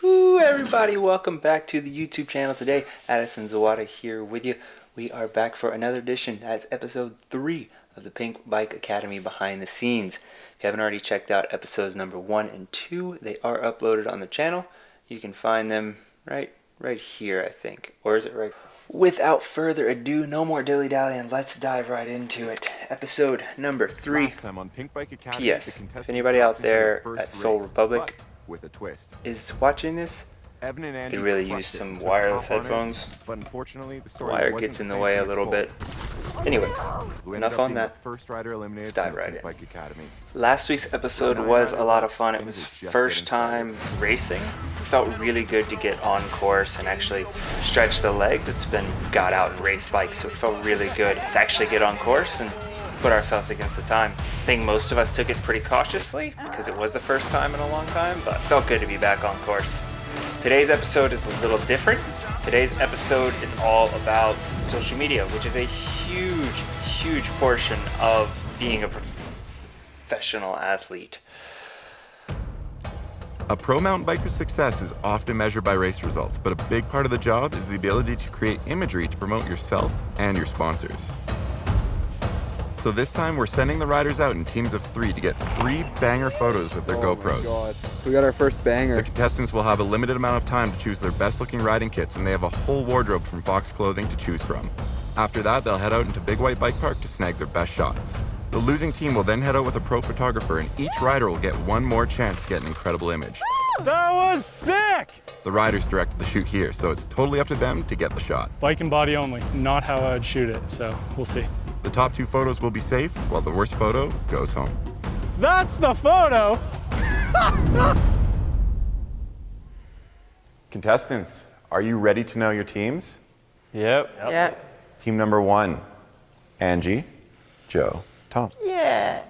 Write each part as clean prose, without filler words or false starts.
Woo, everybody, welcome back to the YouTube channel today. Addison Zawada here with you. We are back for another edition. That's episode 3 of the Pinkbike Academy behind the scenes. If you haven't already checked out episodes number 1 and 2, they are uploaded on the channel. You can find them right here, I think. Or is it right? Without further ado, no more dilly-dallying, let's dive right into it. Episode number 3. Last time on Pinkbike Academy, P.S. If anybody out there at Soul Republic with a twist. is watching this, Evan and Angie could really use some wireless headphones. But unfortunately, the The story wire wasn't gets in the same way for a little Nicole, bit. Anyways, who ended enough up on being that. the first rider eliminated Let's dive from right the in. Pinkbike Academy. Last week's episode was a lot of fun. It was first time racing. It felt really good to get on course and actually stretch the leg that's been got out and race bikes. So it felt really good to actually get on course and put ourselves against the time. I think most of us took it pretty cautiously because it was the first time in a long time, but it felt good to be back on course. Today's episode is a little different. Today's episode is all about social media, which is a huge portion of being a professional athlete. A pro mountain biker's success is often measured by race results, but a big part of the job is the ability to create imagery to promote yourself and your sponsors. So this time we're sending the riders out in teams of 3 to get 3 banger photos with their GoPros. My God. We got our first banger. The contestants will have a limited amount of time to choose their best looking riding kits, and they have a whole wardrobe from Fox Clothing to choose from. After that, they'll head out into Big White Bike Park to snag their best shots. The losing team will then head out with a pro photographer, and each rider will get one more chance to get an incredible image. That was sick! The riders directed the shoot here, so it's totally up to them to get the shot. Bike and body only, not how I would shoot it, so we'll see. The top 2 photos will be safe, while the worst photo goes home. That's the photo! Contestants, are you ready to know your teams? Yep. Team number 1, Angie, Joe, Tom. Yeah.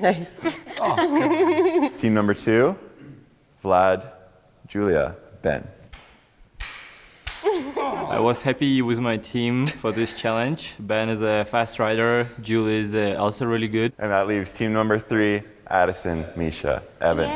Nice. Team number 2, Vlad, Julia, Ben. I was happy with my team for this challenge. Ben is a fast rider. Julie is also really good. And that leaves team number 3, Addison, Misha, Evan.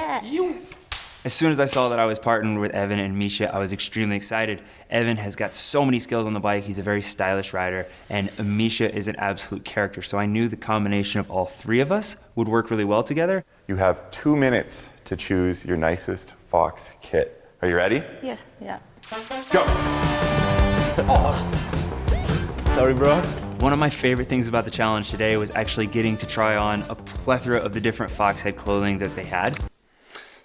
As soon as I saw that I was partnered with Evan and Misha, I was extremely excited. Evan has got so many skills on the bike. He's a very stylish rider, and Misha is an absolute character. So I knew the combination of all 3 of us would work really well together. You have 2 minutes to choose your nicest Fox kit. Are you ready? Yes. Yeah. Go! Sorry, bro. One of my favorite things about the challenge today was actually getting to try on a plethora of the different Foxhead clothing that they had.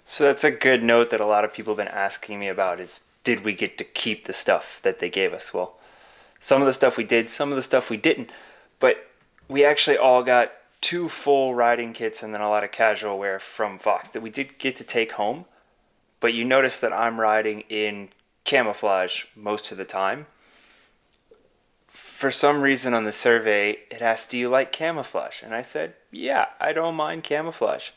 So that's a good note that a lot of people have been asking me about is, did we get to keep the stuff that they gave us? Well, some of the stuff we did, some of the stuff we didn't, but we actually all got 2 full riding kits and then a lot of casual wear from Fox that we did get to take home. But you notice that I'm riding in camouflage most of the time. For some reason on the survey, it asked, do you like camouflage? And I said, yeah, I don't mind camouflage.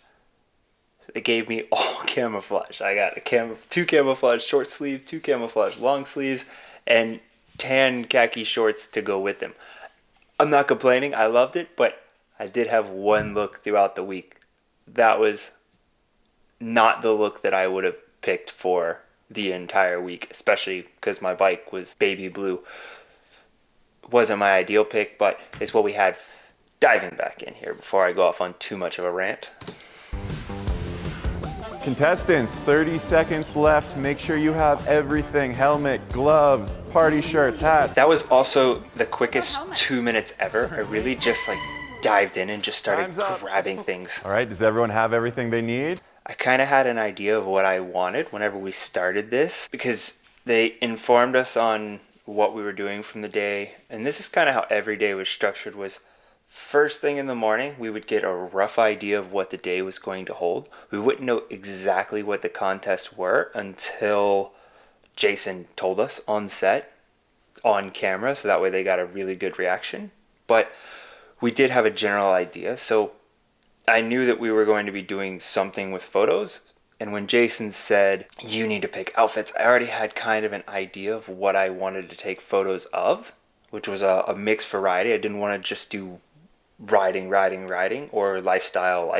So they gave me all camouflage. I got 2 camouflage short sleeves, 2 camouflage long sleeves, and tan khaki shorts to go with them. I'm not complaining, I loved it, but I did have one look throughout the week. That was not the look that I would have picked for the entire week, especially because my bike was baby blue. Wasn't my ideal pick, but it's what we had. Diving back in here before I go off on too much of a rant. Contestants, 30 seconds left. Make sure you have everything. Helmet, gloves, party shirts, hats. That was also the quickest 2 minutes ever. I really just dived in and just started Time's up. grabbing things. All right, does everyone have everything they need? I kind of had an idea of what I wanted whenever we started this because they informed us on what we were doing from the day. And this is kind of how every day was structured was first thing in the morning, we would get a rough idea of what the day was going to hold. We wouldn't know exactly what the contests were until Jason told us on set, on camera, so that way they got a really good reaction. But we did have a general idea, so I knew that we were going to be doing something with photos. And when Jason said, you need to pick outfits, I already had kind of an idea of what I wanted to take photos of, which was a mixed variety. I didn't want to just do riding, or lifestyle.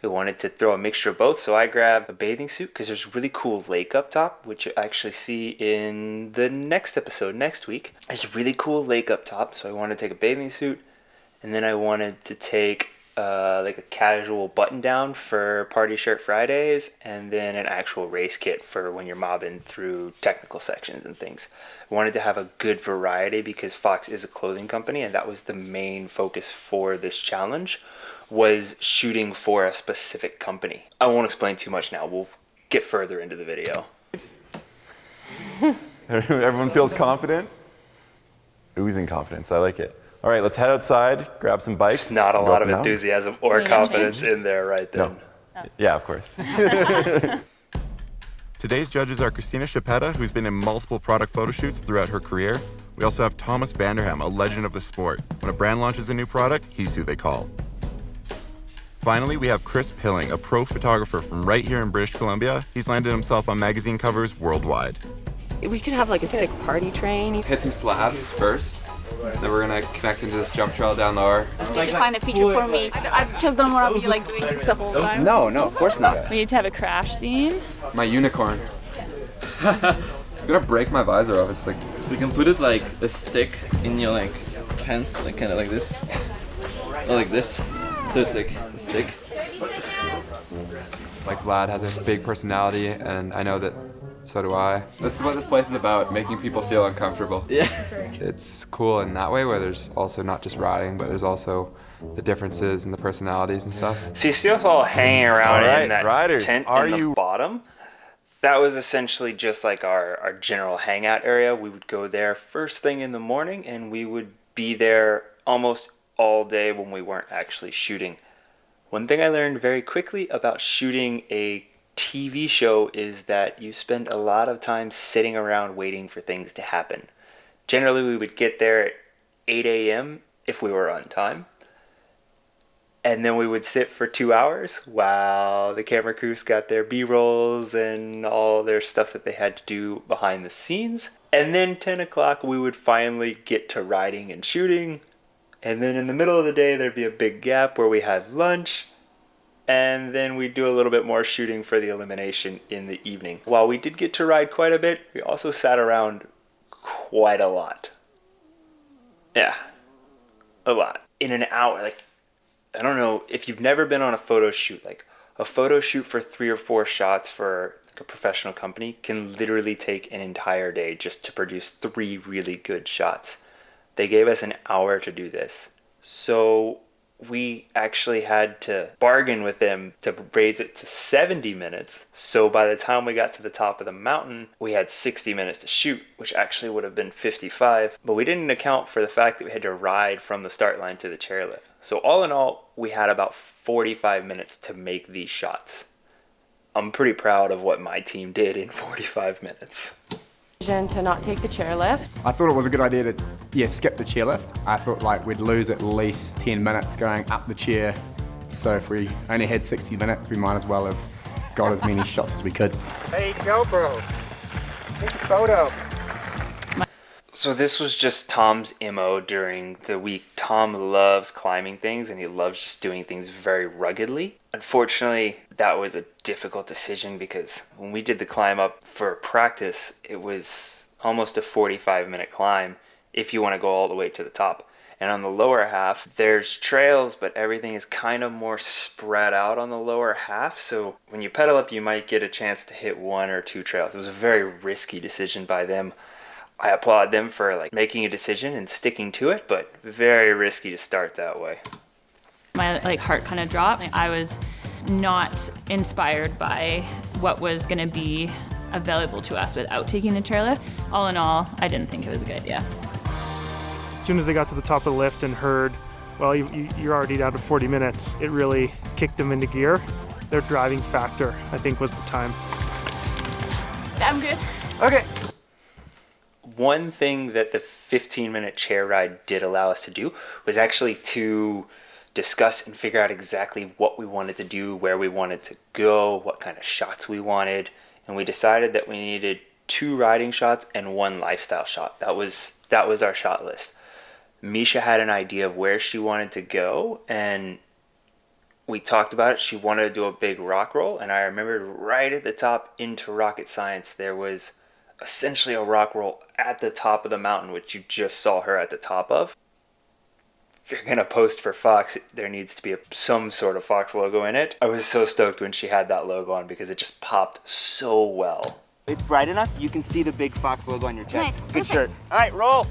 I wanted to throw a mixture of both, so I grabbed a bathing suit because there's a really cool lake up top, which you actually see in the next episode next week. There's a really cool lake up top, so I wanted to take a bathing suit, and then I wanted to take like a casual button down for Party Shirt Fridays, and then an actual race kit for when you're mobbing through technical sections and things. I wanted to have a good variety because Fox is a clothing company, and that was the main focus for this challenge, was shooting for a specific company. I won't explain too much now. We'll get further into the video. Everyone feels confident? Oozing confidence. I like it. All right, let's head outside, grab some bikes. There's not a lot of up and enthusiasm or confidence in there right then. No. Yeah, of course. Today's judges are Christina Chapetta, who's been in multiple product photo shoots throughout her career. We also have Thomas Vanderham, a legend of the sport. When a brand launches a new product, he's who they call. Finally, we have Chris Pilling, a pro photographer from right here in British Columbia. He's landed himself on magazine covers worldwide. We could have like a sick party train. Hit some slabs first, then we're gonna connect into this jump trail down lower. You need to find a feature for me. I just don't want to be like doing this the whole time. No, of course not. We need to have a crash scene. My unicorn. It's gonna break my visor off. It's like, We can put it like a stick in your like pants, like kind of like this, or like this. So it's like a stick. like Vlad has a big personality, and I know that so do I. This is what this place is about, making people feel uncomfortable. Yeah. It's cool in that way, where there's also not just riding, but there's also the differences and the personalities and stuff. So you see us all hanging around All right, in that riders, tent are in the you- bottom. That was essentially just like our general hangout area. We would go there first thing in the morning, and we would be there almost all day when we weren't actually shooting. One thing I learned very quickly about shooting a TV show is that you spend a lot of time sitting around waiting for things to happen. Generally, we would get there at 8 a.m. if we were on time. And then we would sit for 2 hours while the camera crews got their B-rolls and all their stuff that they had to do behind the scenes. And then 10 o'clock, we would finally get to riding and shooting. And then in the middle of the day, there'd be a big gap where we had lunch. And then we'd do a little bit more shooting for the elimination in the evening. While we did get to ride quite a bit, we also sat around quite a lot. Yeah, a lot. In an hour, like, I don't know if you've never been on a photo shoot, like a photo shoot for 3 or 4 shots for like a professional company can literally take an entire day just to produce 3 really good shots. They gave us an hour to do this. So we actually had to bargain with them to raise it to 70 minutes. So by the time we got to the top of the mountain, we had 60 minutes to shoot, which actually would have been 55. But we didn't account for the fact that we had to ride from the start line to the chairlift. So all in all, we had about 45 minutes to make these shots. I'm pretty proud of what my team did in 45 minutes. To not take the chairlift. I thought it was a good idea to, skip the chairlift. I thought like we'd lose at least 10 minutes going up the chair. So if we only had 60 minutes, we might as well have got as many shots as we could. Hey, GoPro, take a photo. So this was just Tom's MO during the week. Tom loves climbing things, and he loves just doing things very ruggedly. Unfortunately, that was a difficult decision because when we did the climb up for practice, it was almost a 45-minute climb if you want to go all the way to the top. And on the lower half, there's trails, but everything is kind of more spread out on the lower half. So when you pedal up, you might get a chance to hit 1 or 2 trails. It was a very risky decision by them. I applaud them for like making a decision and sticking to it, but very risky to start that way. My heart kind of dropped. I was not inspired by what was going to be available to us without taking the chairlift. All in all, I didn't think it was a good idea. As soon as they got to the top of the lift and heard, well, you're already down to 40 minutes, it really kicked them into gear. Their driving factor, I think, was the time. I'm good. Okay. One thing that the 15-minute chair ride did allow us to do was actually to discuss and figure out exactly what we wanted to do, where we wanted to go, what kind of shots we wanted. And we decided that we needed 2 riding shots and 1 lifestyle shot. That was our shot list. Misha had an idea of where she wanted to go, and we talked about it. She wanted to do a big rock roll, and I remembered right at the top into rocket science, there was essentially a rock roll at the top of the mountain, which you just saw her at the top of. If you're going to post for Fox, there needs to be some sort of Fox logo in it. I was so stoked when she had that logo on because it just popped so well. It's bright enough, you can see the big Fox logo on your chest. Nice. Good shirt. All right, roll.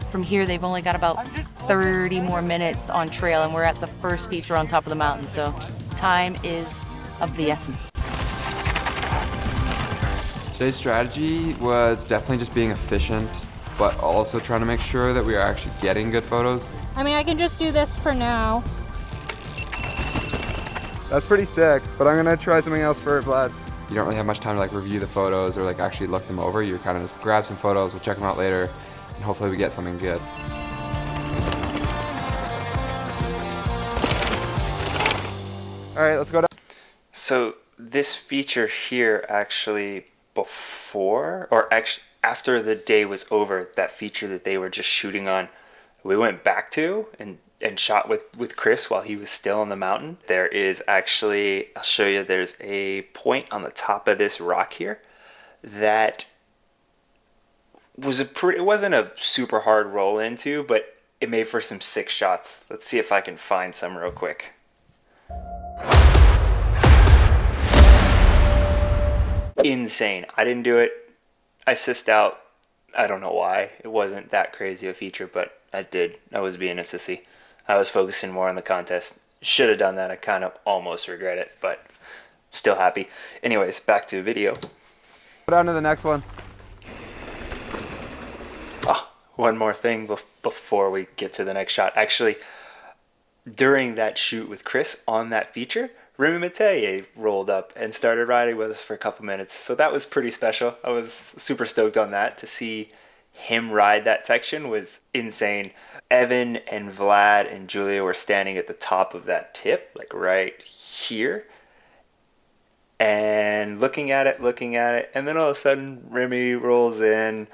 From here, they've only got about 30 more minutes on trail, and we're at the first feature on top of the mountain, so time is of the essence. Today's strategy was definitely just being efficient, but also trying to make sure that we are actually getting good photos. I mean, I can just do this for now. That's pretty sick, but I'm gonna try something else for Vlad. You don't really have much time to like review the photos or like actually look them over. You kind of just grab some photos, we'll check them out later, and hopefully we get something good. All right, let's go down. So this feature here actually before, or actually after the day was over, that feature that they were just shooting on, we went back to and shot with Chris while he was still on the mountain. There is actually, I'll show you, there's a point on the top of this rock here that was it wasn't a super hard roll into, but it made for some sick shots. Let's see if I can find some real quick. Insane. I didn't do it. I sissed out. I don't know why. It wasn't that crazy a feature, but I did. I was being a sissy. I was focusing more on the contest. Should have done that. I kind of almost regret it, but still happy. Anyways, back to video. Go down to the next one. Oh, one more thing before we get to the next shot. Actually, during that shoot with Chris on that feature, Remy Mathieu rolled up and started riding with us for a couple minutes. So that was pretty special. I was super stoked on that. To see him ride that section was insane. Evan and Vlad and Julia were standing at the top of that tip, like right here, and looking at it, and then all of a sudden Remy rolls in.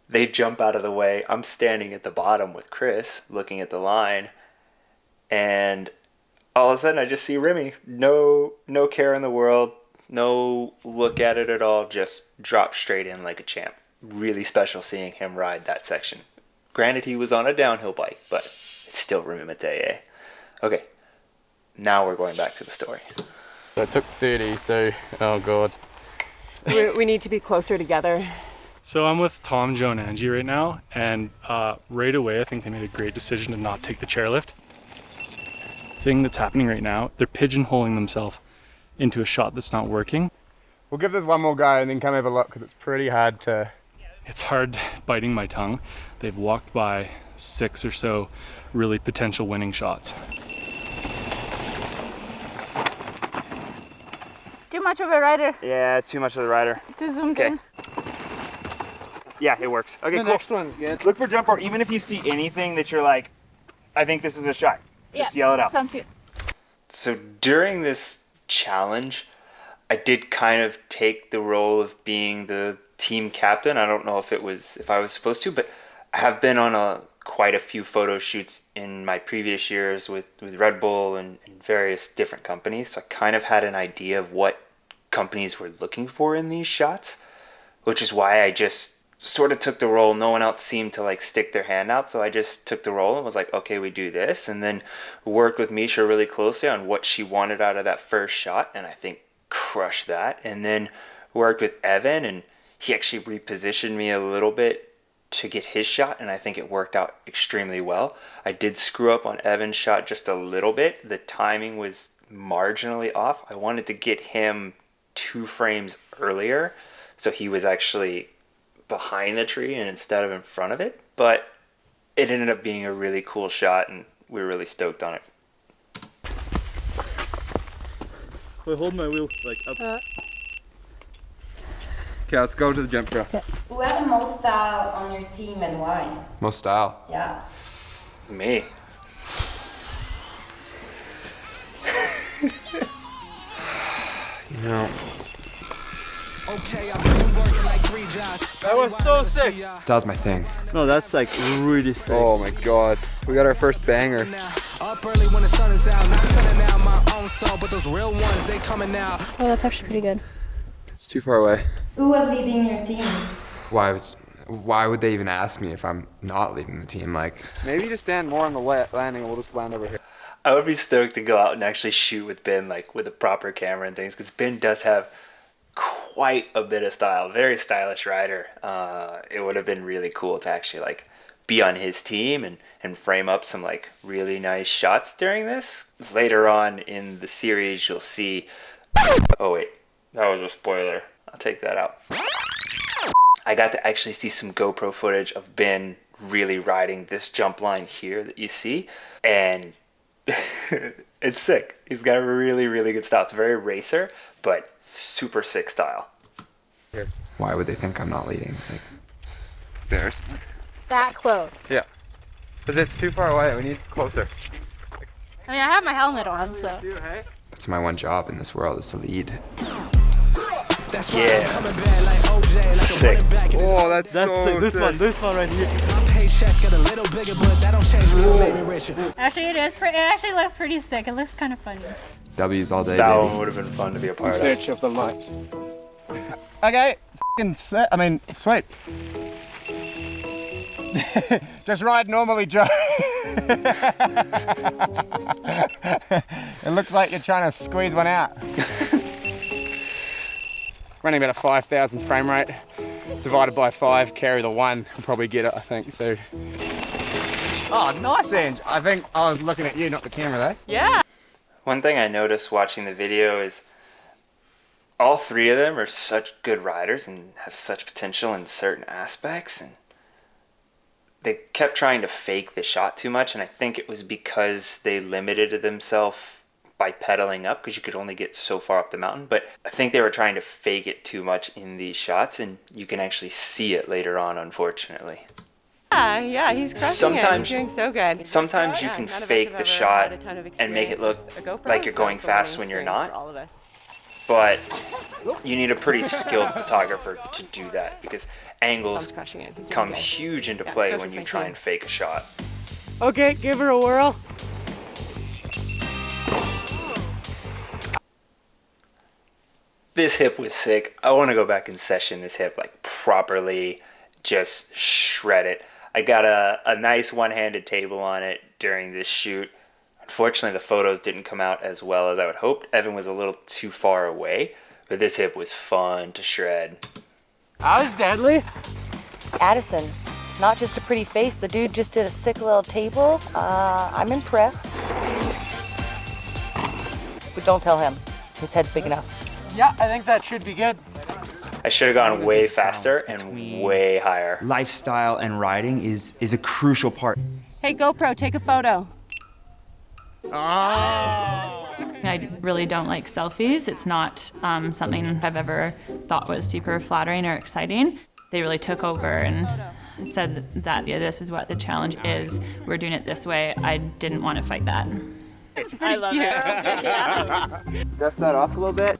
They jump out of the way. I'm standing at the bottom with Chris, looking at the line, and all of a sudden I just see Remy. No care in the world, no look at it at all, just drop straight in like a champ. Really special seeing him ride that section. Granted, he was on a downhill bike, but it's still Remy Mathieu. Okay, now we're going back to the story. I took 30, so, oh God. We need to be closer together. So I'm with Tom, Joe, and Angie right now, and right away I think they made a great decision to not take the chairlift. Thing that's happening right now, they're pigeonholing themselves into a shot that's not working. We'll give this one more go and then come have a look because it's pretty hard to... It's hard biting my tongue. They've walked by 6 or so really potential winning shots. Too much of a rider. Yeah, too much of the rider. Too zoomed in. Yeah, it works. Okay, The cool. next one's good. Look for jump rope. Even if you see anything that you're like, I think this is a shot, just yell it out. Sounds good. So during this challenge, I did kind of take the role of being the team captain. I don't know if I was supposed to, but I have been on quite a few photo shoots in my previous years with Red Bull and various different companies. So I kind of had an idea of what companies were looking for in these shots, which is why I just sort of took the role. No one else seemed to like stick their hand out, so I just took the role and was like, okay, we do this, and then worked with Misha really closely on what she wanted out of that first shot, and I think crushed that. And then worked with Evan, and he actually repositioned me a little bit to get his shot, and I think it worked out extremely well. I did screw up on Evan's shot just a little bit. The timing was marginally off. I wanted to get him 2 frames earlier, so he was actually behind the tree and instead of in front of it, but it ended up being a really cool shot, and we were really stoked on it. Wait, hold my wheel like up. Okay, let's go to the jump trail. Who had the most style on your team and why? Most style? Yeah. Me. You know, That was so sick. That was my thing. No, that's like really sick. Oh my god. We got our first banger. Up early when the sun is out, not sending out my own soul, but those real ones, they coming out. Oh, that's actually pretty good. It's too far away. Who was leading your team? Why would they even ask me if I'm not leading the team? Like, Maybe just stand more on the landing and we'll just land over here. I would be stoked to go out and actually shoot with Ben, like with a proper camera and things, because Ben does have quite a bit of style. Very stylish rider. It would have been really cool to actually like be on his team and frame up some like really nice shots during this. Later on in the series, you'll see. Oh wait, that was a spoiler. I'll take that out. I got to actually see some GoPro footage of Ben really riding this jump line here that you see, and it's sick. He's got a really, really good style. It's very racer, but super sick style. why would they think I'm not leading? Like, theirs. That close. Yeah. Because it's too far away. We need closer. I mean, I have my helmet on, so. That's my one job in this world, is to lead. Yeah. Sick. Oh, that's so this sick. one. This one right here. Actually, it actually looks pretty sick. It looks kind of funny. W's all day, That baby. one would have been fun to be a part of. Search of the light. Okay, sweet. Just ride normally, Joe. It looks like you're trying to squeeze one out. Running about a 5,000 frame rate, divided by 5, carry the 1, I'll probably get it, I think, so. Oh, nice, Ange. I think I was looking at you, not the camera, though. Yeah. One thing I noticed watching the video is all three of them are such good riders and have such potential in certain aspects, and they kept trying to fake the shot too much, and I think it was because they limited themselves by pedaling up, because you could only get so far up the mountain. But I think they were trying to fake it too much in these shots, and you can actually see it later on, unfortunately. Yeah, he's crushing it. He's doing so good. Sometimes you can fake the shot and make it look like you're going fast when you're not. But you need a pretty skilled photographer to do that, because angles come huge into play when you try and fake a shot. Okay, give her a whirl. This hip was sick. I want to go back and session this hip like properly, just shred it. I got a nice one-handed table on it during this shoot. Unfortunately, the photos didn't come out as well as I would hope. Evan was a little too far away, but this hip was fun to shred. I was deadly. Addison, not just a pretty face, the dude just did a sick little table. I'm impressed. But don't tell him, his head's big enough. Yeah, I think that should be good. I should have gone way faster and way higher. Lifestyle and riding is a crucial part. Hey GoPro, take a photo. I really don't like selfies. It's not something I've ever thought was super flattering or exciting. They really took over and said that, yeah, this is what the challenge is. We're doing it this way. I didn't want to fight that. I love it. Dust that off a little bit.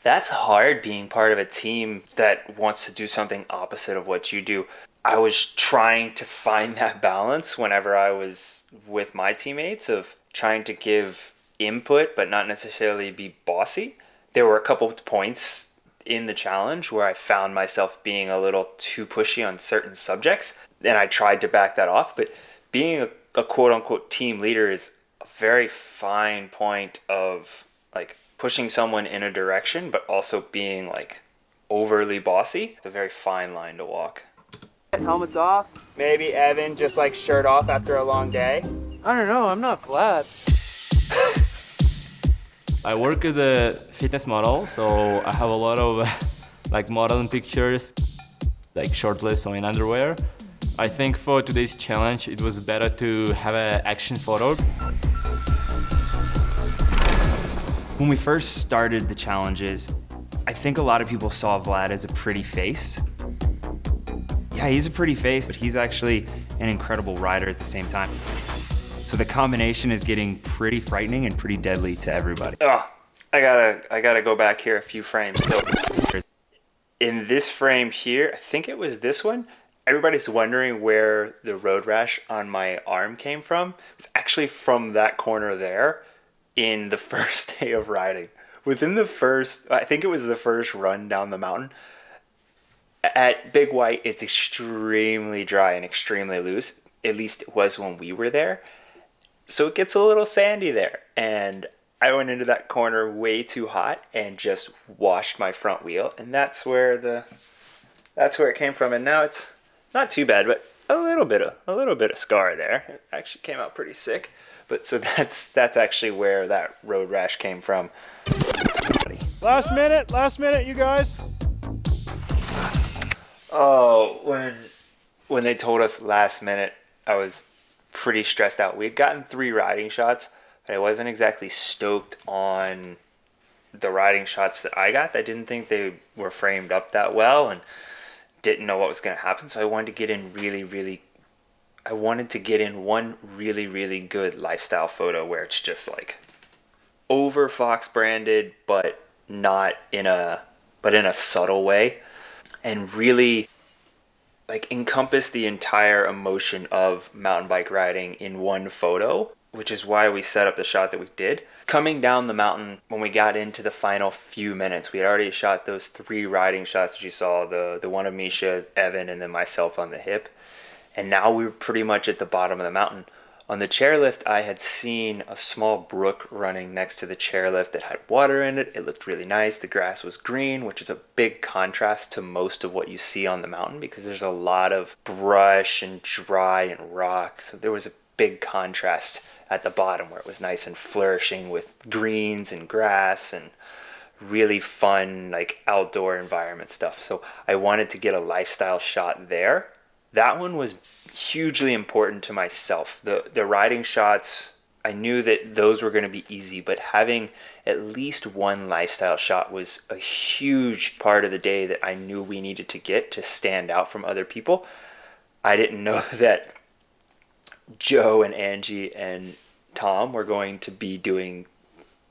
That's hard, being part of a team that wants to do something opposite of what you do. I was trying to find that balance whenever I was with my teammates, of trying to give input but not necessarily be bossy. There were a couple of points in the challenge where I found myself being a little too pushy on certain subjects, and I tried to back that off. But being a quote-unquote team leader is a very fine point of like pushing someone in a direction but also being like overly bossy. It's a very fine line to walk. Helmets off. Maybe Evan just like shirt off after a long day. I don't know, I'm not glad. I work as a fitness model, so I have a lot of like modeling pictures, like shirtless or in underwear. I think for today's challenge, it was better to have an action photo. When we first started the challenges, I think a lot of people saw Vlad as a pretty face. Yeah, he's a pretty face, but he's actually an incredible rider at the same time. So the combination is getting pretty frightening and pretty deadly to everybody. Oh, I gotta go back here a few frames. So in this frame here, I think it was this one, everybody's wondering where the road rash on my arm came from. It's actually from that corner there in the first day of riding. Within the first, I think it was the first run down the mountain. At Big White, it's extremely dry and extremely loose. At least it was when we were there. So it gets a little sandy there. And I went into that corner way too hot and just washed my front wheel. And that's where it came from. And now it's not too bad, but a little bit of scar there. It actually came out pretty sick. But so that's actually where that road rash came from. Last minute, you guys. Oh, when they told us last minute, I was pretty stressed out. We had gotten 3 riding shots, but I wasn't exactly stoked on the riding shots that I got. I didn't think they were framed up that well and didn't know what was going to happen. So I wanted to get in one really, really good lifestyle photo where it's just like over Fox branded, but not in a subtle way, and really like encompass the entire emotion of mountain bike riding in one photo, which is why we set up the shot that we did. Coming down the mountain, when we got into the final few minutes, we had already shot those 3 riding shots that you saw, the one of Misha, Evan, and then myself on the hip. And now we were pretty much at the bottom of the mountain. On the chairlift, I had seen a small brook running next to the chairlift that had water in it. It looked really nice. The grass was green, which is a big contrast to most of what you see on the mountain because there's a lot of brush and dry and rock. So there was a big contrast at the bottom where it was nice and flourishing with greens and grass and really fun like outdoor environment stuff. So I wanted to get a lifestyle shot there. That one was hugely important to myself. The riding shots, I knew that those were going to be easy, but having at least one lifestyle shot was a huge part of the day that I knew we needed to get to stand out from other people. I didn't know that Joe and Angie and Tom were going to be doing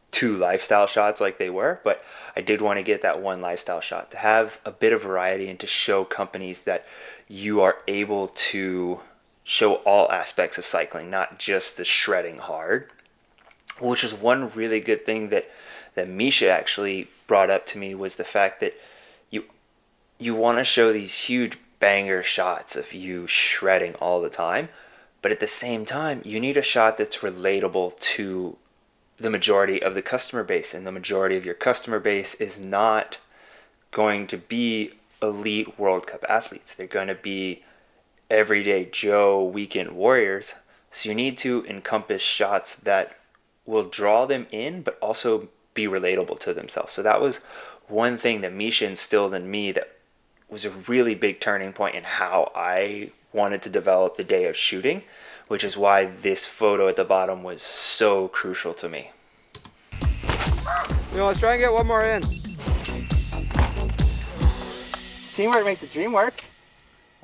2 lifestyle shots like they were, but I did want to get that one lifestyle shot to have a bit of variety and to show companies that you are able to show all aspects of cycling, not just the shredding hard, which is one really good thing that Misha actually brought up to me was the fact that you want to show these huge banger shots of you shredding all the time, but at the same time, you need a shot that's relatable to the majority of the customer base, and the majority of your customer base is not going to be elite World Cup athletes. They're going to be everyday Joe weekend warriors. So you need to encompass shots that will draw them in, but also be relatable to themselves. So that was one thing that Misha instilled in me that was a really big turning point in how I wanted to develop the day of shooting, which is why this photo at the bottom was so crucial to me. Let's try and get one more in. Teamwork makes the dream work.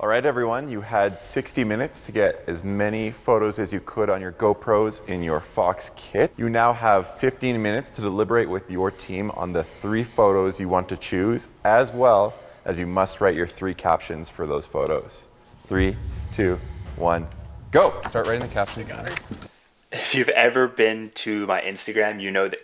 All right, everyone, you had 60 minutes to get as many photos as you could on your GoPros in your Fox kit. You now have 15 minutes to deliberate with your team on the 3 photos you want to choose, as well as you must write your 3 captions for those photos. 3, 2, 1, go! Start writing the captions. If you've ever been to my Instagram, you know that,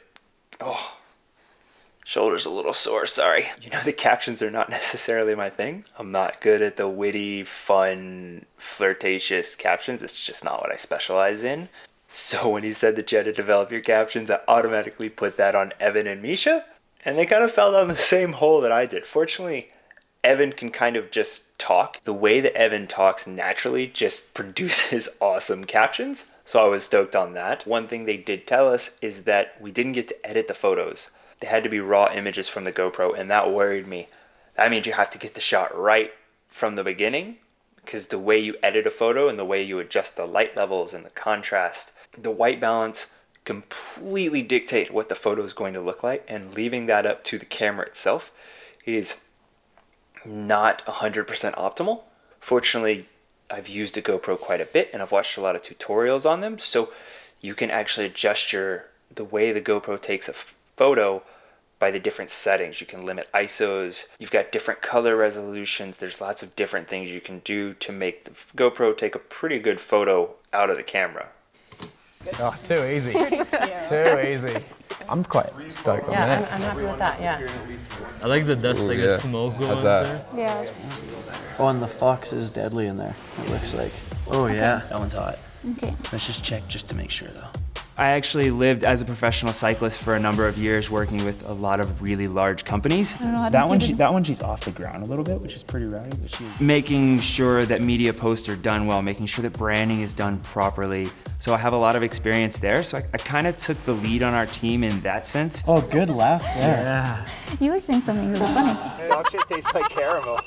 shoulder's a little sore, sorry. You know the captions are not necessarily my thing. I'm not good at the witty, fun, flirtatious captions. It's just not what I specialize in. So when he said that you had to develop your captions, I automatically put that on Evan and Misha. And they kind of fell down the same hole that I did. Fortunately, Evan can kind of just talk. The way that Evan talks naturally just produces awesome captions. So I was stoked on that. One thing they did tell us is that we didn't get to edit the photos. They had to be raw images from the GoPro, and that worried me. That means you have to get the shot right from the beginning, because the way you edit a photo and the way you adjust the light levels and the contrast, the white balance completely dictate what the photo is going to look like, and leaving that up to the camera itself is not 100% optimal. Fortunately, I've used a GoPro quite a bit, and I've watched a lot of tutorials on them, so you can actually adjust the way the GoPro takes a photo by the different settings. You can limit ISOs, you've got different color resolutions, there's lots of different things you can do to make the GoPro take a pretty good photo out of the camera. Oh, too easy. Too easy. I'm quite stoked on that. I'm happy with that, yeah. I like the dust, like a smoke going there. Yeah. Oh, and the fox is deadly in there, it looks like. Oh yeah, that one's hot. Okay. Let's just check just to make sure though. I actually lived as a professional cyclist for a number of years, working with a lot of really large companies. I don't know how to That one, she's off the ground a little bit, which is pretty rowdy, but she's making sure that media posts are done well, making sure that branding is done properly. So I have a lot of experience there, so I kind of took the lead on our team in that sense. Oh, good laugh there. Yeah. You were saying something really funny. Dog shit tastes like caramel.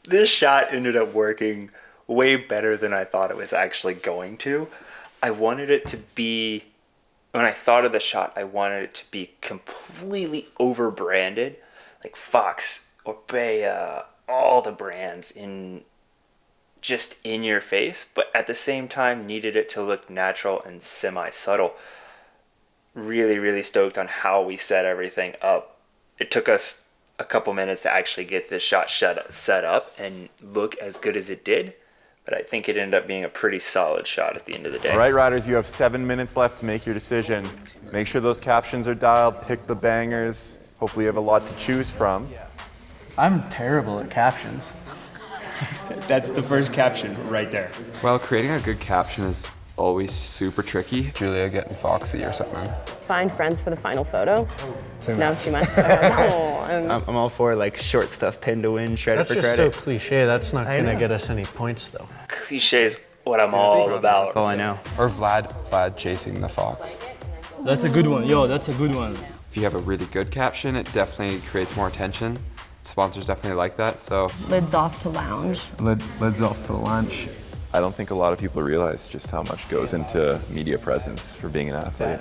This shot ended up working way better than I thought it was actually going to. I wanted it to be, when I thought of the shot, I wanted it to be completely over-branded, like Fox, Orbea, all the brands just in your face, but at the same time needed it to look natural and semi-subtle. Really, really stoked on how we set everything up. It took us a couple minutes to actually get this shot set up and look as good as it did. But I think it ended up being a pretty solid shot at the end of the day. All right, riders, you have 7 minutes left to make your decision. Make sure those captions are dialed, pick the bangers. Hopefully you have a lot to choose from. I'm terrible at captions. That's the first caption right there. Well, creating a good caption is always super tricky. Julia getting foxy or something. Find friends for the final photo. Too No, much. too much. No, I'm all for like short stuff pinned to win, shredded That's for just credit. so cliche. That's not I gonna know. get us any points though. Cliche is what I'm all about. That's all I know. Or Vlad chasing the fox. That's a good one. Yo, that's a good one. If you have a really good caption, it definitely creates more attention. Sponsors definitely like that, so. Lids off to lounge. Lids off for lunch. I don't think a lot of people realize just how much goes into media presence for being an athlete.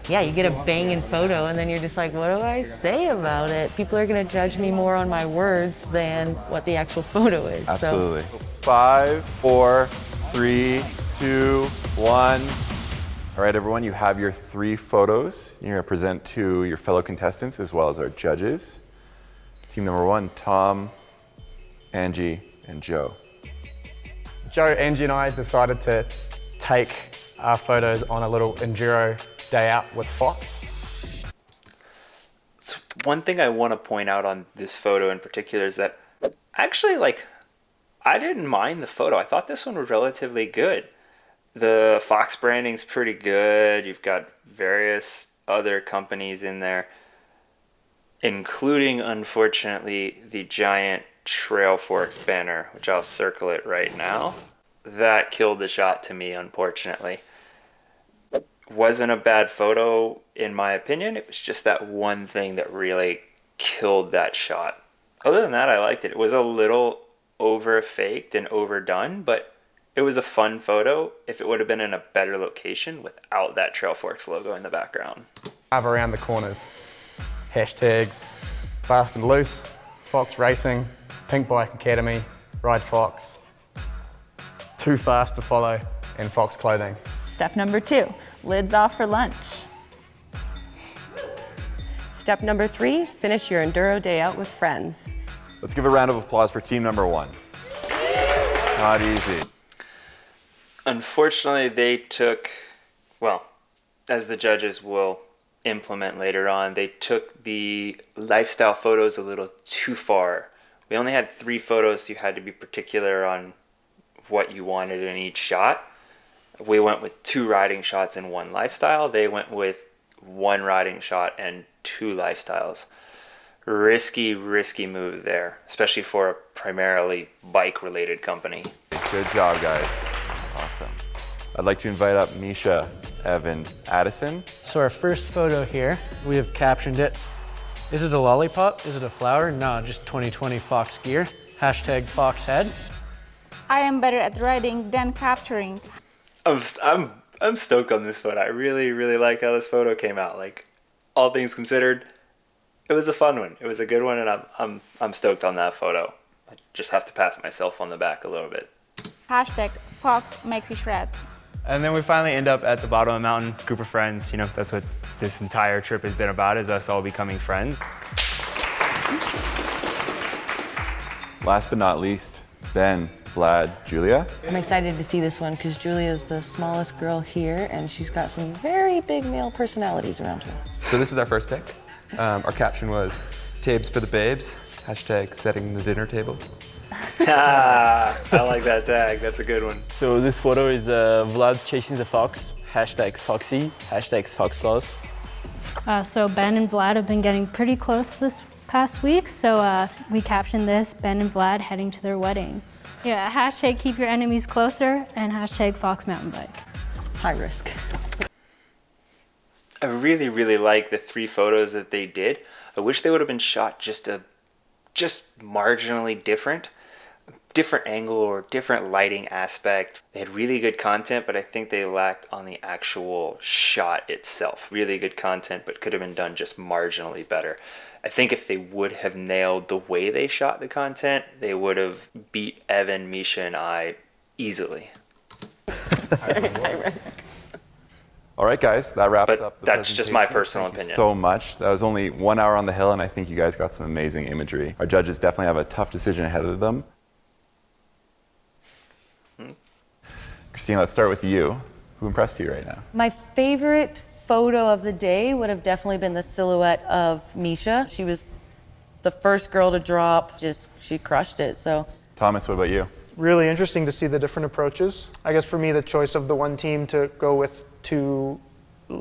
Yeah, you get a banging photo and then you're just like, what do I say about it? People are gonna judge me more on my words than what the actual photo is. Absolutely. 5, 4, 3, 2, 1. All right, everyone, you have your 3 photos. You're gonna present to your fellow contestants as well as our judges. Team number 1, Tom, Angie, and Joe. Joe, Angie and I decided to take our photos on a little enduro day out with Fox. So one thing I want to point out on this photo in particular is that actually, like, I didn't mind the photo. I thought this one was relatively good. The Fox branding's pretty good. You've got various other companies in there, including, unfortunately, the giant Trail Forks banner, which I'll circle it right now. That killed the shot to me, unfortunately. Wasn't a bad photo in my opinion. It was just that one thing that really killed that shot. Other than that, I liked it. It was a little over faked and overdone, but it was a fun photo if it would have been in a better location without that Trail Forks logo in the background. Have around the corners. Hashtags, fast and loose, Fox Racing, Pinkbike Academy, Ride Fox, Too Fast to Follow, and Fox Clothing. Step number 2, lids off for lunch. Step number 3, finish your enduro day out with friends. Let's give a round of applause for team number 1. Not easy. Unfortunately, they took, well, as the judges will implement later on, they took the lifestyle photos a little too far. We only had 3 photos, so you had to be particular on what you wanted in each shot. We went with 2 riding shots and 1 lifestyle. They went with 1 riding shot and 2 lifestyles. Risky move there, especially for a primarily bike-related company. Good job, guys. Awesome. I'd like to invite up Misha, Evan, Addison. So our first photo here, we have captioned it. Is it a lollipop? Is it a flower? No, just 2020 Fox gear. Hashtag Fox head. I am better at riding than capturing. I'm stoked on this photo. I really like how this photo came out. Like, all things considered, it was a fun one. It was a good one, and I'm stoked on that photo. I just have to pat myself on the back a little bit. Hashtag Fox makes you shred. And then we finally end up at the bottom of the mountain, group of friends. You know, that's what this entire trip has been about, is us all becoming friends. Last but not least, Ben, Vlad, Julia. I'm excited to see this one because Julia's the smallest girl here and she's got some very big male personalities around her. So this is our first pick. Our caption was, "Tabes for the babes," hashtag setting the dinner table. I like that tag, that's a good one. So this photo is Vlad chasing the fox, hashtag Foxy, hashtag Foxclaws. So Ben and Vlad have been getting pretty close this past week, so we captioned this, Ben and Vlad heading to their wedding. Yeah, hashtag keep your enemies closer and hashtag Fox Mountain Bike. High risk. I really, really like the 3 photos that they did. I wish they would have been shot just marginally different angle or different lighting aspect. They had really good content, but I think they lacked on the actual shot itself. Really good content, but could have been done just marginally better. I think if they would have nailed the way they shot the content, they would have beat Evan, Misha, and I easily. Very high risk. All right, guys, that wraps up the that's just my presentation. personal Thank you opinion. so much. That was only 1 hour on the hill, and I think you guys got some amazing imagery. Our judges definitely have a tough decision ahead of them. Christina, let's start with you. Who impressed you right now? My favorite photo of the day would have definitely been the silhouette of Misha. She was the first girl to drop, she crushed it, so. Thomas, what about you? Really interesting to see the different approaches. I guess for me, the choice of the one team to go with 2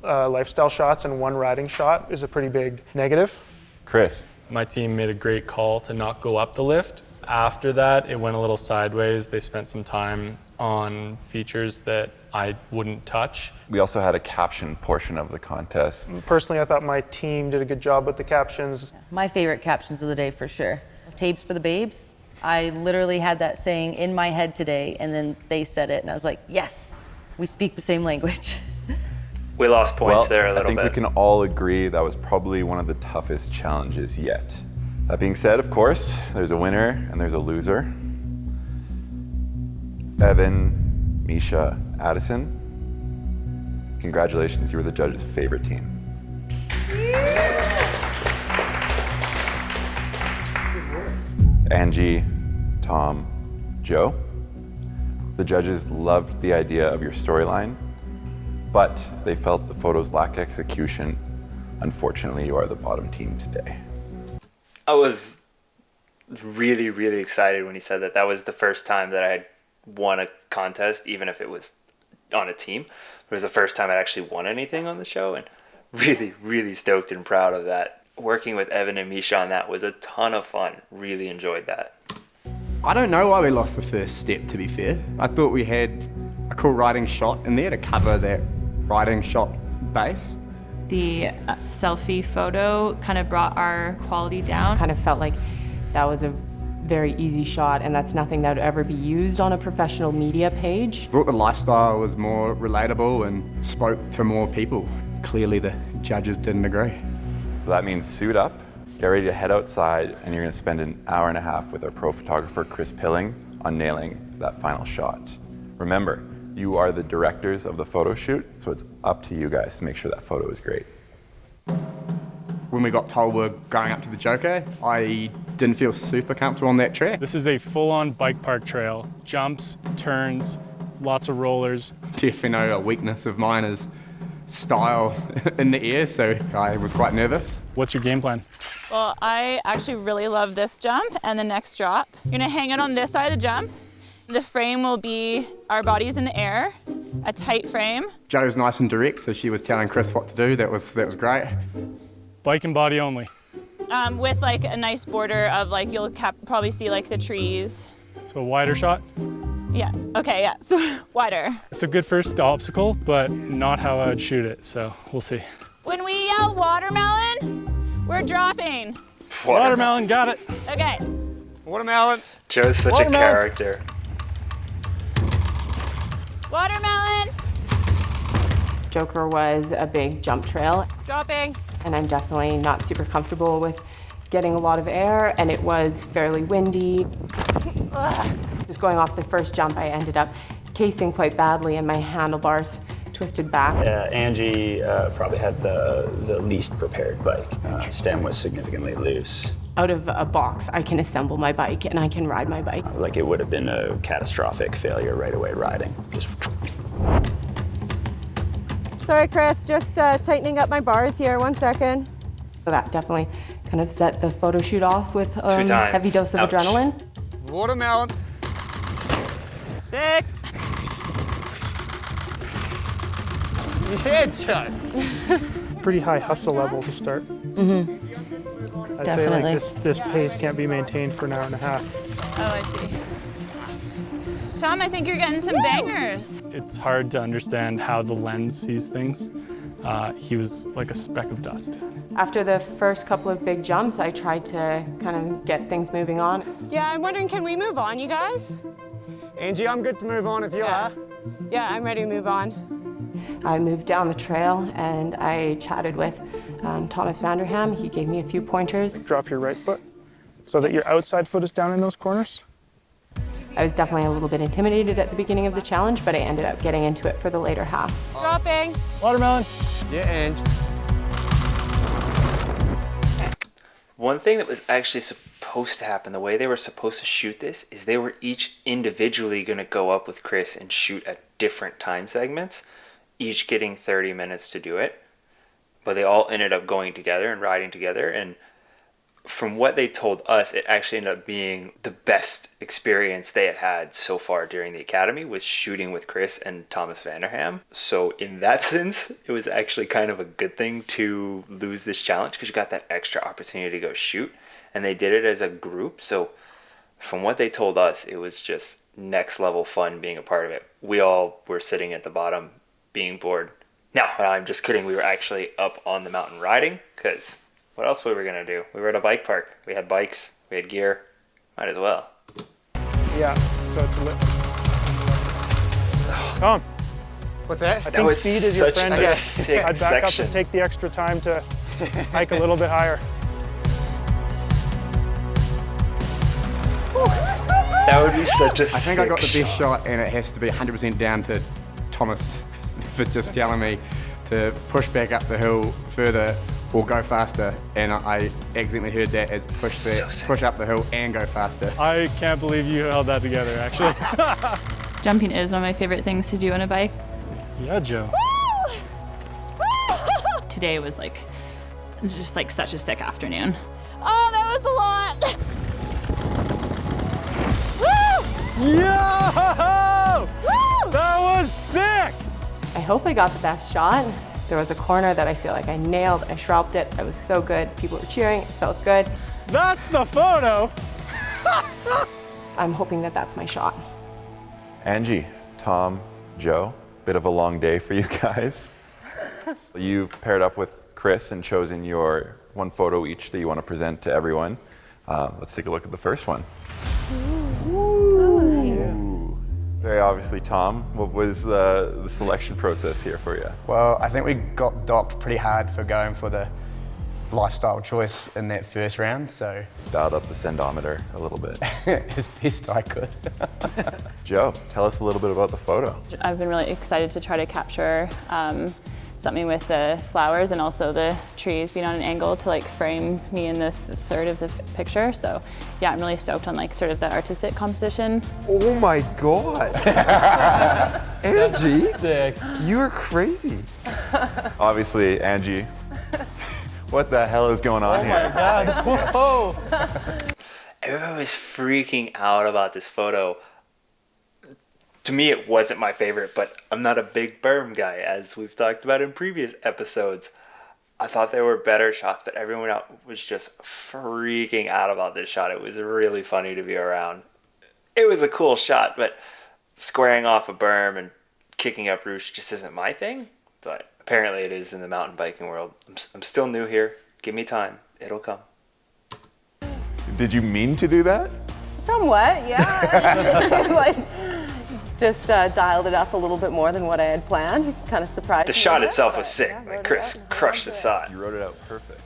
lifestyle shots and 1 riding shot is a pretty big negative. Chris. My team made a great call to not go up the lift. After that, it went a little sideways. They spent some time on features that I wouldn't touch. We also had a caption portion of the contest. Personally, I thought my team did a good job with the captions. My favorite captions of the day for sure. Tapes for the babes. I literally had that saying in my head today, and then they said it, and I was like, yes, we speak the same language. We lost points there a little bit. I think we can all agree that was probably one of the toughest challenges yet. That being said, of course, there's a winner and there's a loser. Evan, Misha, Addison, congratulations, you were the judge's favorite team. Angie, Tom, Joe, the judges loved the idea of your storyline, but they felt the photos lack execution. Unfortunately, you are the bottom team today. I was really, really excited when he said that. That was the first time that I had won a contest, even if it was on a team. It was the first time I'd actually won anything on the show, and really, really stoked and proud of that. Working with Evan and Misha on that was a ton of fun. Really enjoyed that. I don't know why we lost the first step, to be fair. I thought we had a cool riding shot in there to cover that riding shot base. The selfie photo kind of brought our quality down. Kind of felt like that was a very easy shot, and that's nothing that would ever be used on a professional media page. I thought the lifestyle was more relatable and spoke to more people. Clearly the judges didn't agree. So that means suit up, get ready to head outside, and you're gonna spend an hour and a half with our pro photographer, Chris Pilling, on nailing that final shot. Remember, you are the directors of the photo shoot, so it's up to you guys to make sure that photo is great. When we got told we're going up to the Joker, I didn't feel super comfortable on that track. This is a full-on bike park trail. Jumps, turns, lots of rollers. Definitely know a weakness of mine is style in the air, so I was quite nervous. What's your game plan? Well, I actually really love this jump and the next drop. You're gonna hang it on this side of the jump. The frame will be our bodies in the air, a tight frame. Joe's nice and direct, so she was telling Chris what to do. That was great. Bike and body only. With like a nice border of like, you'll probably see like the trees. So a wider shot? Yeah, okay, yeah, so wider. It's a good first obstacle, but not how I would shoot it, so we'll see. When we yell watermelon, we're dropping. Watermelon, got it. Okay. Watermelon. Joe's such a character. Watermelon. Joker was a big jump trail. Dropping. And I'm definitely not super comfortable with getting a lot of air, and it was fairly windy. Just going off the first jump, I ended up casing quite badly, and my handlebars twisted back. Angie probably had the least prepared bike. Stem was significantly loose. Out of a box, I can assemble my bike and I can ride my bike. Like it would have been a catastrophic failure right away riding. Just. Sorry, Chris, just tightening up my bars here. 1 second. So that definitely kind of set the photo shoot off with a 2 times. heavy dose of Ouch. adrenaline. Watermelon. Sick. Headshot. Pretty high hustle level to start. Mm-hmm. I'd Definitely. say like this pace can't be maintained for an hour and a half. Oh, I see. Tom, I think you're getting some bangers. It's hard to understand how the lens sees things. He was like a speck of dust. After the first couple of big jumps, I tried to kind of get things moving on. Yeah, I'm wondering, can we move on, you guys? Angie, I'm good to move on if you are. Yeah, I'm ready to move on. I moved down the trail and I chatted with Thomas Vanderham. He gave me a few pointers. Drop your right foot so that your outside foot is down in those corners. I was definitely a little bit intimidated at the beginning of the challenge, but I ended up getting into it for the later half. Dropping. Watermelon. Yeah, Ange. One thing that was actually supposed to happen, the way they were supposed to shoot this, is they were each individually going to go up with Chris and shoot at different time segments, each getting 30 minutes to do it. But they all ended up going together and riding together, and from what they told us, it actually ended up being the best experience they had had so far during the academy, was shooting with Chris and Thomas Vanderham. So in that sense, it was actually kind of a good thing to lose this challenge, because you got that extra opportunity to go shoot, and they did it as a group. So from what they told us, it was just next level fun being a part of it. We all were sitting at the bottom being bored. No, I'm just kidding. We were actually up on the mountain riding, because what else were we going to do? We were at a bike park. We had bikes. We had gear. Might as well. Yeah, so it's lit. Tom. What's that? I think was speed is your such friend. a sick I'd back section. up and take the extra time to hike a little bit higher. That would be such a I think I got the best shot, and it has to be 100% down to Thomas for just telling me to push back up the hill further or go faster, and I accidentally heard that as push up the hill and go faster. I can't believe you held that together, actually. Jumping is one of my favorite things to do on a bike. Yeah, Joe. Today was like, just like such a sick afternoon. Oh, that was a lot. Yo! That was sick! I hope I got the best shot. There was a corner that I feel like I nailed. I shrouded it. It was so good. People were cheering. It felt good. That's the photo! I'm hoping that that's my shot. Angie, Tom, Joe, bit of a long day for you guys. You've paired up with Chris and chosen your one photo each that you want to present to everyone. Let's take a look at the first one. Very obviously, Tom. What was the selection process here for you? Well, I think we got docked pretty hard for going for the lifestyle choice in that first round, so... Dialed up the sendometer a little bit. as best I could. Joe, tell us a little bit about the photo. I've been really excited to try to capture something with the flowers and also the trees being on an angle to like frame me in the third of the picture. So yeah, I'm really stoked on like sort of the artistic composition. Oh my God. Angie, you are crazy. Obviously, Angie, what the hell is going on here? Oh my God. Everyone was freaking out about this photo. To me, it wasn't my favorite, but I'm not a big berm guy, as we've talked about in previous episodes. I thought there were better shots, but everyone else was just freaking out about this shot. It was really funny to be around. It was a cool shot, but squaring off a berm and kicking up roost just isn't my thing. But apparently it is in the mountain biking world. I'm still new here. Give me time. It'll come. Did you mean to do that? Somewhat, yeah. Like, just dialed it up a little bit more than what I had planned. Kind of surprised The me shot a bit, itself but was sick. yeah, Like Chris crushed the shot. You wrote it out perfect.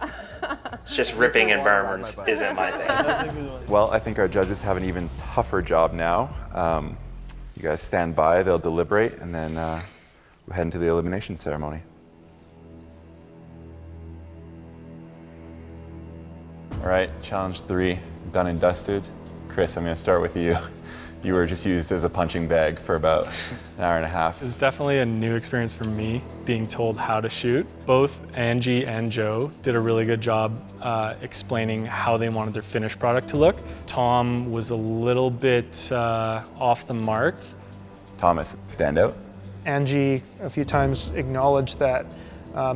It's just ripping and berms isn't my thing. Well, I think our judges have an even tougher job now. You guys stand by, they'll deliberate, and then We'll head into the elimination ceremony. All right, challenge 3, done and dusted. Chris, I'm gonna start with you. You were just used as a punching bag for about an hour and a half. It was definitely a new experience for me, being told how to shoot. Both Angie and Joe did a really good job explaining how they wanted their finished product to look. Tom was a little bit off the mark. Thomas, stand out? Angie a few times acknowledged that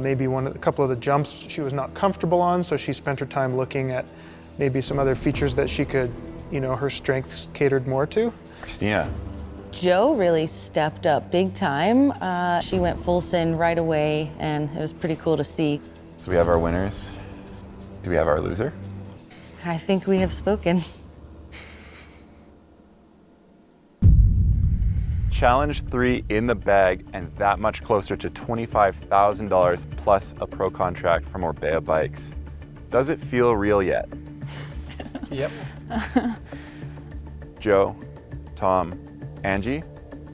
maybe a couple of the jumps she was not comfortable on, so she spent her time looking at maybe some other features that she could, her strengths catered more to. Christina. Joe really stepped up big time. She went full send right away, and it was pretty cool to see. So we have our winners. Do we have our loser? I think we have spoken. Challenge 3 in the bag, and that much closer to $25,000 plus a pro contract from Orbea Bikes. Does it feel real yet? Yep. Joe, Tom, Angie,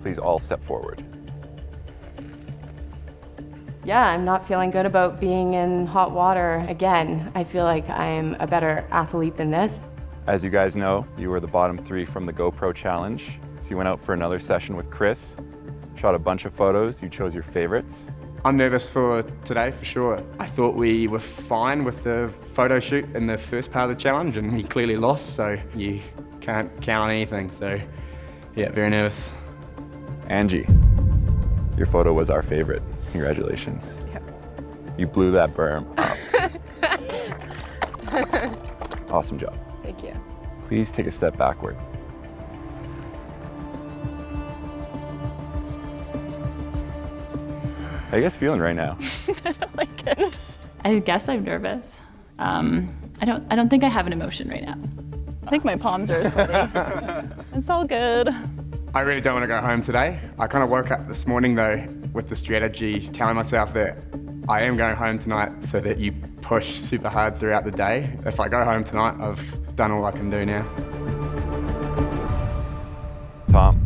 please all step forward. Yeah, I'm not feeling good about being in hot water again. I feel like I'm a better athlete than this. As you guys know, you were the bottom 3 from the GoPro challenge. So you went out for another session with Chris, shot a bunch of photos, you chose your favorites. I'm nervous for today, for sure. I thought we were fine with the photo shoot in the first part of the challenge, and we clearly lost, so you can't count on anything, so yeah, very nervous. Angie, your photo was our favorite. Congratulations. Yep. You blew that berm up. Awesome job. Thank you. Please take a step backward. How are you guys feeling right now? I don't like it. I guess I'm nervous. I don't think I have an emotion right now. I think my palms are sweaty. It's all good. I really don't want to go home today. I kind of woke up this morning though with the strategy, telling myself that I am going home tonight so that you push super hard throughout the day. If I go home tonight, I've done all I can do now. Tom,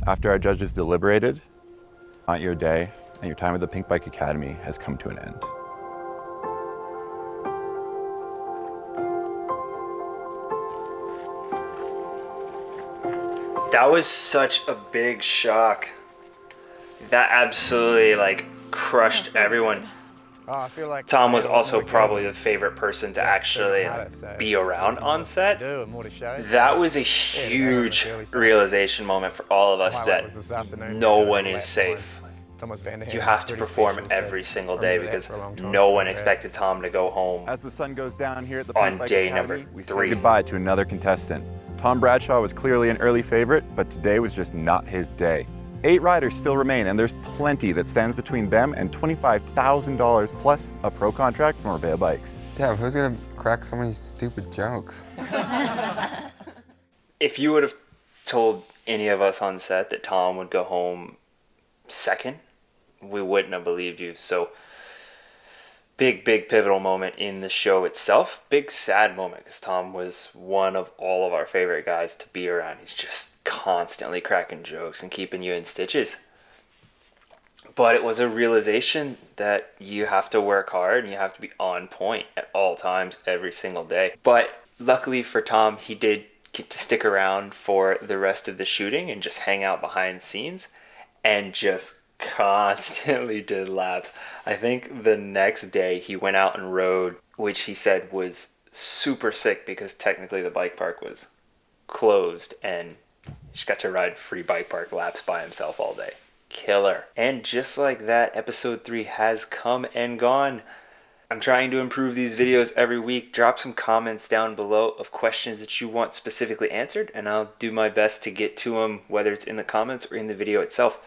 after our judges deliberated, your day and your time at the Pinkbike Academy has come to an end. That was such a big shock. That absolutely crushed everyone. I feel like Tom was also probably the favorite person to actually be around on set. That was a huge realization moment for all of us that no one is safe. You have to perform every single day because no one expected Tom to go home As the sun goes down here at the on Pinkbike day Academy, number we say 3. goodbye to another contestant. Tom Bradshaw was clearly an early favorite, but today was just not his day. 8 riders still remain, and there's plenty that stands between them and $25,000 plus a pro contract from Orbea Bikes. Damn, who's gonna crack so many stupid jokes? If you would have told any of us on set that Tom would go home second, we wouldn't have believed you. So big pivotal moment in the show itself. Big sad moment because Tom was one of all of our favorite guys to be around. He's just constantly cracking jokes and keeping you in stitches. But it was a realization that you have to work hard and you have to be on point at all times every single day. But luckily for Tom, he did get to stick around for the rest of the shooting and just hang out behind the scenes and just constantly did laps. I think the next day he went out and rode, which he said was super sick because technically the bike park was closed and he just got to ride free bike park laps by himself all day. Killer. And just like that, episode 3 has come and gone. I'm trying to improve these videos every week. Drop some comments down below of questions that you want specifically answered, and I'll do my best to get to them, whether it's in the comments or in the video itself.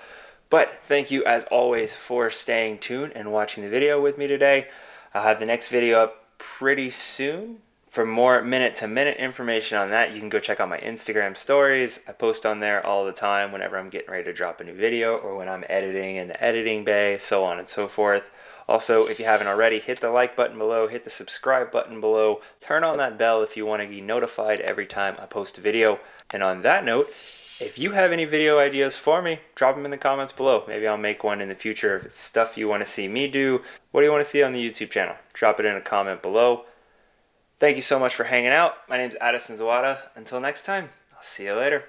But thank you as always for staying tuned and watching the video with me today. I'll have the next video up pretty soon. For more minute-to-minute information on that, you can go check out my Instagram stories. I post on there all the time whenever I'm getting ready to drop a new video or when I'm editing in the editing bay, so on and so forth. Also, if you haven't already, hit the like button below, hit the subscribe button below, turn on that bell if you want to be notified every time I post a video. And on that note, If you have any video ideas for me, drop them in the comments below. Maybe I'll make one in the future. If it's stuff you want to see me do, what do you want to see on the YouTube channel? Drop it in a comment below. Thank you so much for hanging out. My name's Addison Zawada. Until next time, I'll see you later.